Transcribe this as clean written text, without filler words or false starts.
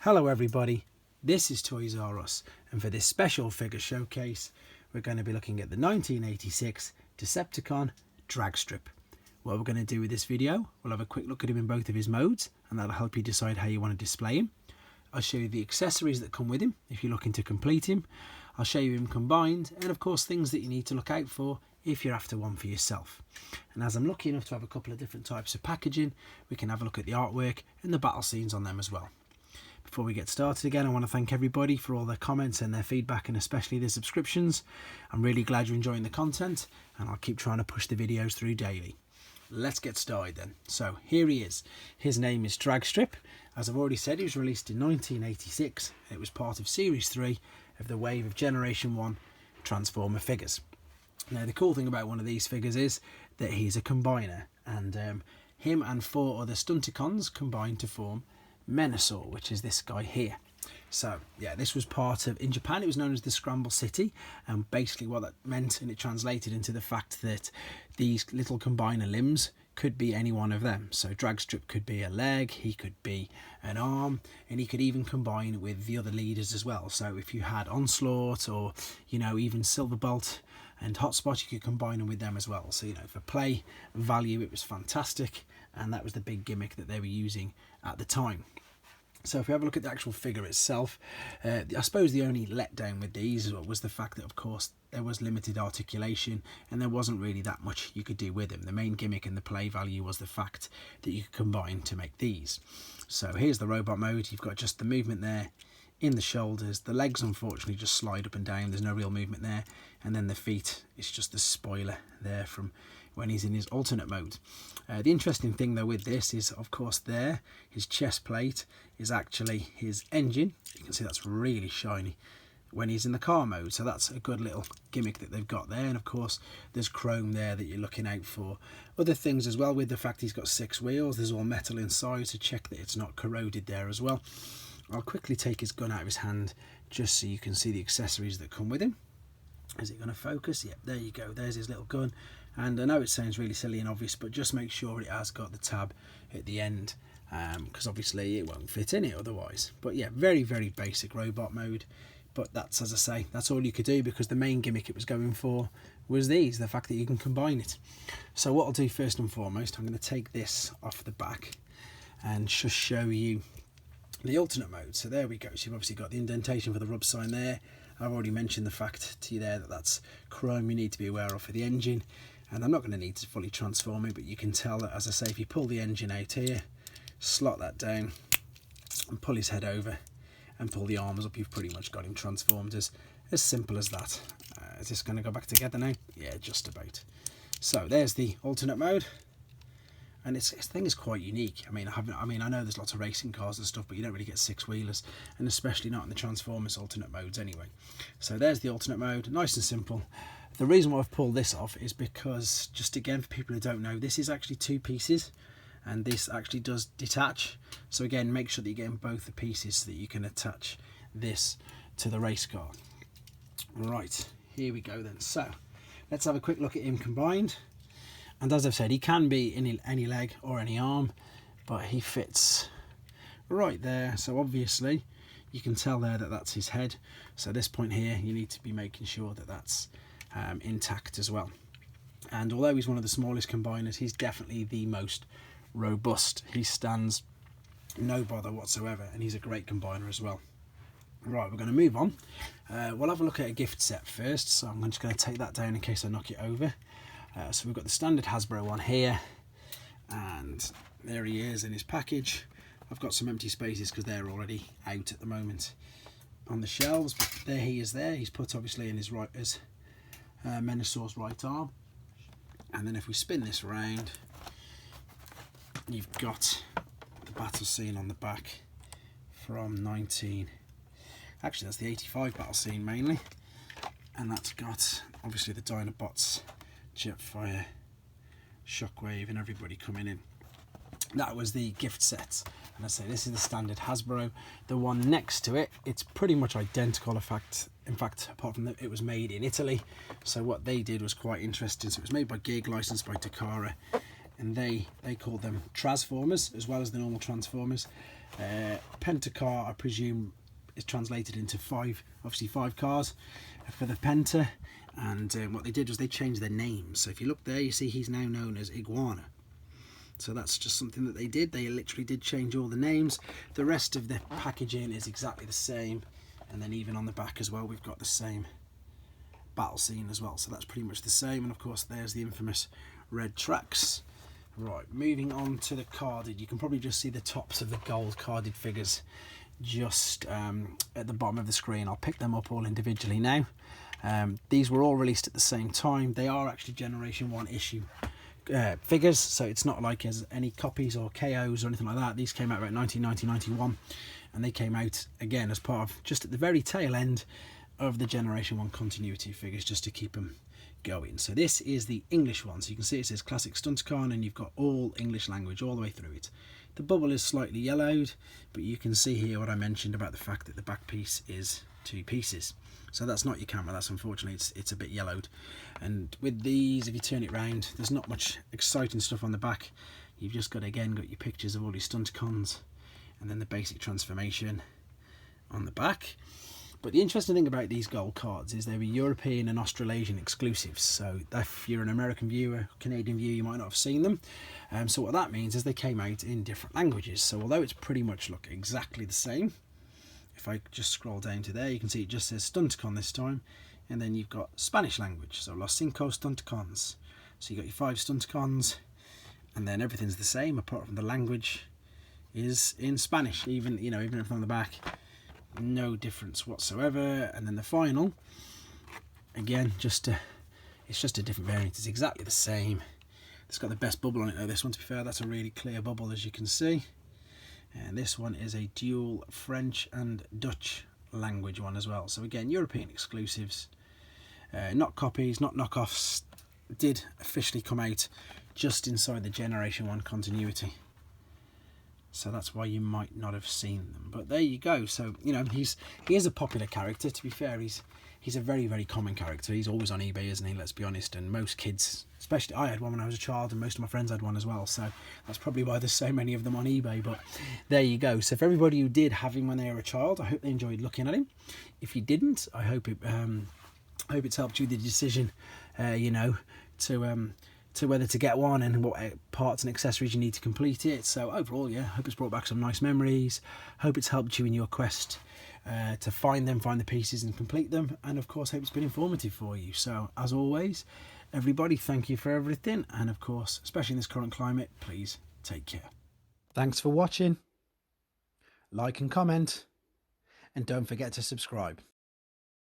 Hello everybody, this is Toys R Us, and for this special figure showcase we're going to be looking at the 1986 Decepticon Dragstrip. What we're going to do with this video, we'll have a quick look at him in both of his modes, and that'll help you decide how you want to display him. I'll show you the accessories that come with him if you're looking to complete him. I'll show you him combined, and of course things that you need to look out for if you're after one for yourself. And as I'm lucky enough to have a couple of different types of packaging, we can have a look at the artwork and the battle scenes on them as well. Before we get started again, I want to thank everybody for all their comments and their feedback, and especially the subscriptions. I'm really glad you're enjoying the content, and I'll keep trying to push the videos through daily. Let's get started then. So here he is. His name is Dragstrip. As I've already said, he was released in 1986. It was part of Series 3 of the wave of Generation 1 Transformer figures. Now the cool thing about one of these figures is that he's a combiner, and him and 4 other stunticons combined to form menasor, which is this guy here. So yeah, this was part of, in Japan it was known as the Scramble City, and basically what that meant, and it translated into the fact that these little combiner limbs could be any one of them. So Dragstrip could be a leg, he could be an arm, and he could even combine with the other leaders as well. So if you had Onslaught, or you know, even Silverbolt and Hotspot, you could combine them with them as well. So you know, for play value it was fantastic, and that was the big gimmick that they were using at the time. So if we have a look at the actual figure itself, I suppose the only letdown with these was the fact that of course there was limited articulation and there wasn't really that much you could do with them. The main gimmick and the play value was the fact that you could combine to make these. So here's the robot mode. You've got just the movement there in the shoulders. The legs unfortunately just slide up and down, there's no real movement there, and then the feet, it's just the spoiler there from when he's in his alternate mode. The interesting thing though with this is of course there, his chest plate is actually his engine. You can see that's really shiny when he's in the car mode, so that's a good little gimmick that they've got there. And of course there's chrome there that you're looking out for. Other things as well, with the fact he's got 6 wheels, there's all metal inside, so check that it's not corroded there as well. I'll quickly take his gun out of his hand just so you can see the accessories that come with him. Is it going to focus? Yep, there you go, there's his little gun. And I know it sounds really silly and obvious, but just make sure it has got the tab at the end, because obviously it won't fit in it otherwise. But yeah, very basic robot mode, but that's, as I say, that's all you could do, because the main gimmick it was going for was these, the fact that you can combine it. So what I'll do first and foremost, I'm going to take this off the back and just show you the alternate mode. So there we go, so you've obviously got the indentation for the rub sign there. I've already mentioned the fact to you there that that's chrome you need to be aware of for the engine. And I'm not going to need to fully transform it, but you can tell that, as I say, if you pull the engine out here, slot that down and pull his head over and pull the arms up, you've pretty much got him transformed. As simple as that. Is this going to go back together now? Yeah, just about. So there's the alternate mode, and this thing is quite unique. I mean, I know there's lots of racing cars and stuff, but you don't really get 6-wheelers, and especially not in the Transformers alternate modes anyway. So there's the alternate mode, nice and simple. The reason why I've pulled this off is because, just again for people who don't know, this is actually 2 pieces, and this actually does detach. So again, make sure that you're getting both the pieces so that you can attach this to the race car. Right, here we go then. So let's have a quick look at him combined. And as I've said, he can be in any leg or any arm, but he fits right there. So obviously you can tell there that that's his head. So at this point here, you need to be making sure that that's intact as well. And although he's one of the smallest combiners, he's definitely the most robust. He stands no bother whatsoever, and he's a great combiner as well. Right, we're going to move on. We'll have a look at a gift set first, so I'm just going to take that down in case I knock it over. So we've got the standard Hasbro one here, and there he is in his package. I've got some empty spaces because they're already out at the moment on the shelves, but there he is there. He's put obviously in his Menasor's right arm, and then if we spin this around, you've got the battle scene on the back from actually that's the 85 battle scene mainly, and that's got obviously the Dinobots, Jetfire, Shockwave, and everybody coming in. That was the gift set, and I say this is the standard Hasbro. The one next to it, it's pretty much identical. In fact, apart from that, it was made in Italy. So what they did was quite interesting. So it was made by Gig, licensed by Takara, and they call them transformers as well as the normal transformers. Pentacar, I presume, is translated into obviously five cars for the Penta. And what they did was they changed their names. So if you look there, you see he's now known as Iguana. So that's just something that they did. They literally did change all the names. The rest of the packaging is exactly the same. And then even on the back as well, we've got the same battle scene as well. So that's pretty much the same. And of course, there's the infamous red tracks. Right, moving on to the carded. You can probably just see the tops of the gold carded figures just at the bottom of the screen. I'll pick them up all individually now. These were all released at the same time. They are actually Generation 1 issue figures, so it's not like as any copies or KOs or anything like that. These came out about 1990-91, and they came out again as part of just at the very tail end of the Generation 1 continuity figures, just to keep them going. So this is the English one, so you can see it says Classic Stunticon, and you've got all English language all the way through it. The bubble is slightly yellowed, but you can see here what I mentioned about the fact that the back piece is 2 pieces. So that's not your camera, that's unfortunately it's a bit yellowed. And with these, if you turn it round, there's not much exciting stuff on the back. You've just got your pictures of all these stunticons, and then the basic transformation on the back. But the interesting thing about these gold cards is they were European and Australasian exclusives. So if you're an American viewer, Canadian viewer, you might not have seen them. So what that means is they came out in different languages. So although it's pretty much look exactly the same, if I just scroll down to there, you can see it just says Stunticon this time. And then you've got Spanish language, so Los Cinco Stunticons. So you've got your 5 Stunticons, and then everything's the same apart from the language is in Spanish. Even if on the back, no difference whatsoever. And then the final, again, it's just a different variant. It's exactly the same. It's got the best bubble on it though, this one, to be fair. That's a really clear bubble, as you can see. And this one is a dual French and Dutch language one as well. So again, European exclusives, not copies, not knockoffs, did officially come out just inside the Generation 1 continuity. So that's why you might not have seen them. But there you go. So, he is a popular character. To be fair, he's a very, very common character. He's always on eBay, isn't he? Let's be honest. And most kids, especially I had one when I was a child, and most of my friends had one as well. So that's probably why there's so many of them on eBay. But there you go. So for everybody who did have him when they were a child, I hope they enjoyed looking at him. If you didn't, I hope it's helped you with the decision, to whether to get one and what parts and accessories you need to complete it. So overall, yeah, hope it's brought back some nice memories. Hope it's helped you in your quest to find the pieces and complete them. And of course, hope it's been informative for you. So as always, everybody, thank you for everything. And of course, especially in this current climate, please take care. Thanks for watching. Like and comment. And don't forget to subscribe.